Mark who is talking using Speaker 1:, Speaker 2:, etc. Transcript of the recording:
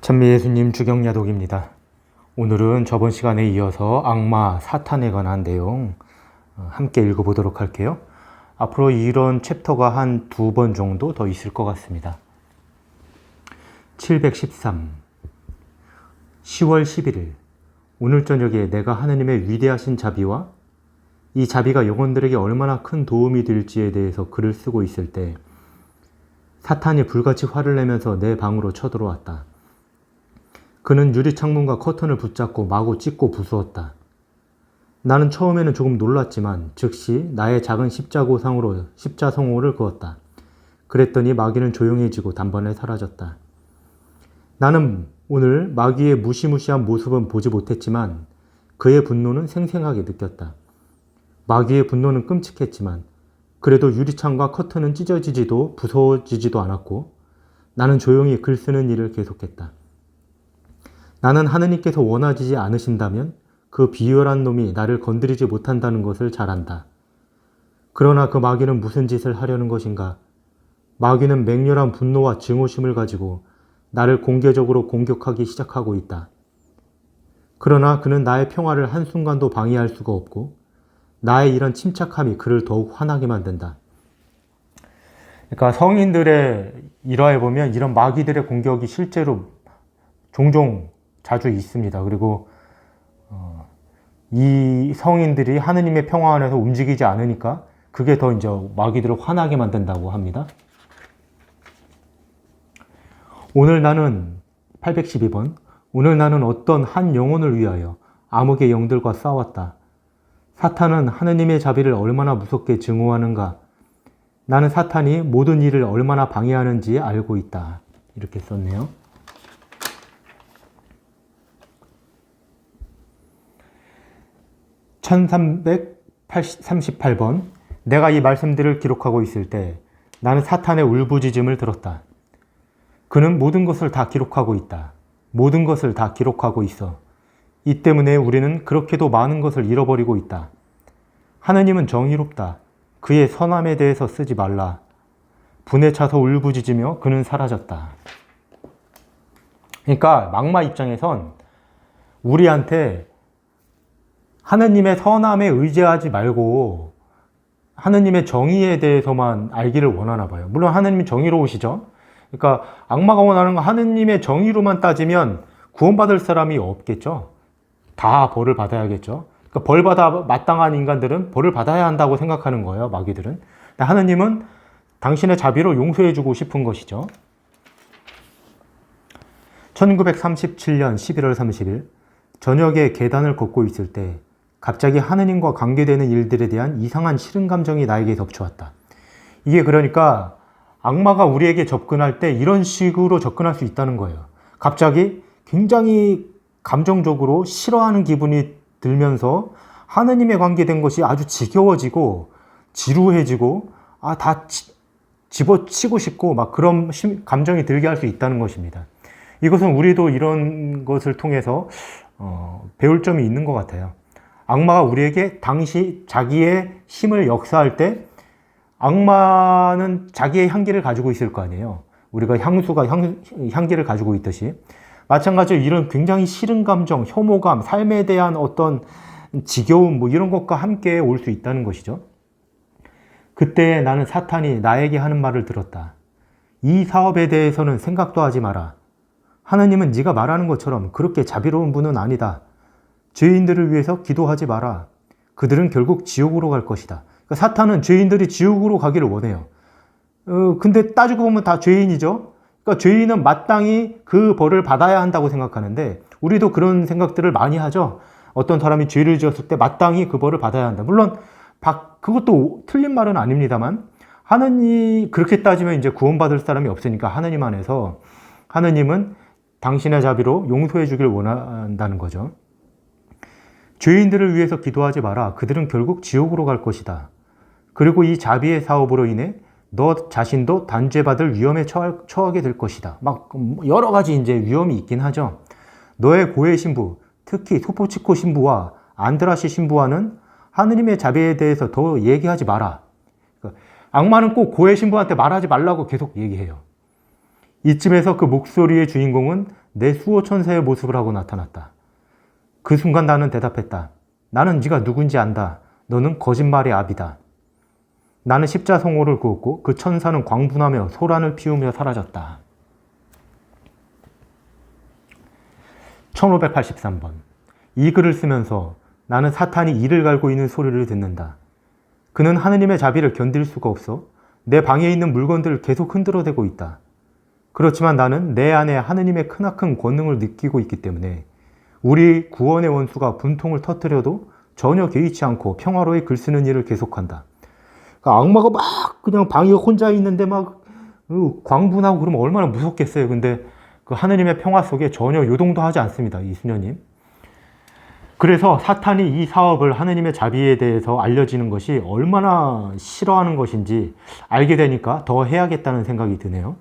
Speaker 1: 찬미예수님 주경야독입니다. 오늘은 저번 시간에 이어서 악마, 사탄에 관한 내용 함께 읽어보도록 할게요. 앞으로 이런 챕터가 한 2번 정도 더 있을 것 같습니다. 713 10월 11일 오늘 저녁에 내가 하느님의 위대하신 자비와 이 자비가 영혼들에게 얼마나 큰 도움이 될지에 대해서 글을 쓰고 있을 때 사탄이 불같이 화를 내면서 내 방으로 쳐들어왔다. 그는 유리창문과 커튼을 붙잡고 마구 찢고 부수었다. 나는 처음에는 조금 놀랐지만 즉시 나의 작은 십자성호를 그었다. 그랬더니 마귀는 조용해지고 단번에 사라졌다. 나는 오늘 마귀의 무시무시한 모습은 보지 못했지만 그의 분노는 생생하게 느꼈다. 마귀의 분노는 끔찍했지만 그래도 유리창과 커튼은 찢어지지도 부서지지도 않았고 나는 조용히 글 쓰는 일을 계속했다. 나는 하느님께서 원하지 않으신다면 그 비열한 놈이 나를 건드리지 못한다는 것을 잘 안다. 그러나 그 마귀는 무슨 짓을 하려는 것인가? 마귀는 맹렬한 분노와 증오심을 가지고 나를 공개적으로 공격하기 시작하고 있다. 그러나 그는 나의 평화를 한순간도 방해할 수가 없고 나의 이런 침착함이 그를 더욱 화나게 만든다. 그러니까 성인들의 일화에 보면 이런 마귀들의 공격이 실제로 종종 자주 있습니다. 그리고 이 성인들이 하느님의 평화 안에서 움직이지 않으니까 그게 더 이제 마귀들을 화나게 만든다고 합니다. 오늘 나는 812번 오늘 나는 어떤 한 영혼을 위하여 암흑의 영들과 싸웠다. 사탄은 하느님의 자비를 얼마나 무섭게 증오하는가. 나는 사탄이 모든 일을 얼마나 방해하는지 알고 있다. 이렇게 썼네요. 1338번 내가 이 말씀들을 기록하고 있을 때 나는 사탄의 울부짖음을 들었다. 그는 모든 것을 다 기록하고 있다. 모든 것을 다 기록하고 있어. 이 때문에 우리는 그렇게도 많은 것을 잃어버리고 있다. 하느님은 정의롭다. 그의 선함에 대해서 쓰지 말라. 분에 차서 울부짖으며 그는 사라졌다. 그러니까 악마 입장에선 우리한테 하느님의 선함에 의지하지 말고 하느님의 정의에 대해서만 알기를 원하나 봐요. 물론 하느님이 정의로우시죠. 그러니까 악마가 원하는 건 하느님의 정의로만 따지면 구원받을 사람이 없겠죠. 다 벌을 받아야겠죠. 그러니까 벌받아 마땅한 인간들은 벌을 받아야 한다고 생각하는 거예요. 마귀들은. 하느님은 당신의 자비로 용서해주고 싶은 것이죠. 1937년 11월 30일 저녁에 계단을 걷고 있을 때 갑자기 하느님과 관계되는 일들에 대한 이상한 싫은 감정이 나에게 덮쳐왔다. 이게 그러니까 악마가 우리에게 접근할 때 이런 식으로 접근할 수 있다는 거예요. 갑자기 굉장히 감정적으로 싫어하는 기분이 들면서 하느님에 관계된 것이 아주 지겨워지고 지루해지고 다 집어치고 싶고 막 그런 감정이 들게 할 수 있다는 것입니다. 이것은 우리도 이런 것을 통해서 배울 점이 있는 것 같아요. 악마가 우리에게 자기의 힘을 역사할 때 악마는 자기의 향기를 가지고 있을 거 아니에요. 우리가 향기를 가지고 있듯이 마찬가지로 이런 굉장히 싫은 감정, 혐오감, 삶에 대한 어떤 지겨움 이런 것과 함께 올 수 있다는 것이죠. 그때 나는 사탄이 나에게 하는 말을 들었다. 이 사업에 대해서는 생각도 하지 마라. 하느님은 네가 말하는 것처럼 그렇게 자비로운 분은 아니다. 죄인들을 위해서 기도하지 마라. 그들은 결국 지옥으로 갈 것이다. 그러니까 사탄은 죄인들이 지옥으로 가기를 원해요. 근데 따지고 보면 다 죄인이죠. 그러니까 죄인은 마땅히 그 벌을 받아야 한다고 생각하는데 우리도 그런 생각들을 많이 하죠. 어떤 사람이 죄를 지었을 때 마땅히 그 벌을 받아야 한다. 물론 그것도 틀린 말은 아닙니다만 하느님 그렇게 따지면 이제 구원받을 사람이 없으니까 하느님 안에서 하느님은 당신의 자비로 용서해 주길 원한다는 거죠. 죄인들을 위해서 기도하지 마라. 그들은 결국 지옥으로 갈 것이다. 그리고 이 자비의 사업으로 인해 너 자신도 단죄받을 위험에 처하게 될 것이다. 막 여러 가지 이제 위험이 있긴 하죠. 너의 고해 신부, 특히 소포치코 신부와 안드라시 신부와는 하느님의 자비에 대해서 더 얘기하지 마라. 악마는 꼭 고해 신부한테 말하지 말라고 계속 얘기해요. 이쯤에서 그 목소리의 주인공은 내 수호천사의 모습을 하고 나타났다. 그 순간 나는 대답했다. 나는 네가 누군지 안다. 너는 거짓말의 아비다. 나는 십자성호를 그었고 그 천사는 광분하며 소란을 피우며 사라졌다. 1583번. 이 글을 쓰면서 나는 사탄이 이를 갈고 있는 소리를 듣는다. 그는 하느님의 자비를 견딜 수가 없어 내 방에 있는 물건들을 계속 흔들어대고 있다. 그렇지만 나는 내 안에 하느님의 크나큰 권능을 느끼고 있기 때문에 우리 구원의 원수가 분통을 터뜨려도 전혀 개의치 않고 평화로이 글 쓰는 일을 계속한다. 그러니까 악마가 막 그냥 방에 혼자 있는데 막 광분하고 그러면 얼마나 무섭겠어요. 근데 그 하느님의 평화 속에 전혀 요동도 하지 않습니다. 이 수녀님. 그래서 사탄이 이 사업을 하느님의 자비에 대해서 알려지는 것이 얼마나 싫어하는 것인지 알게 되니까 더 해야겠다는 생각이 드네요.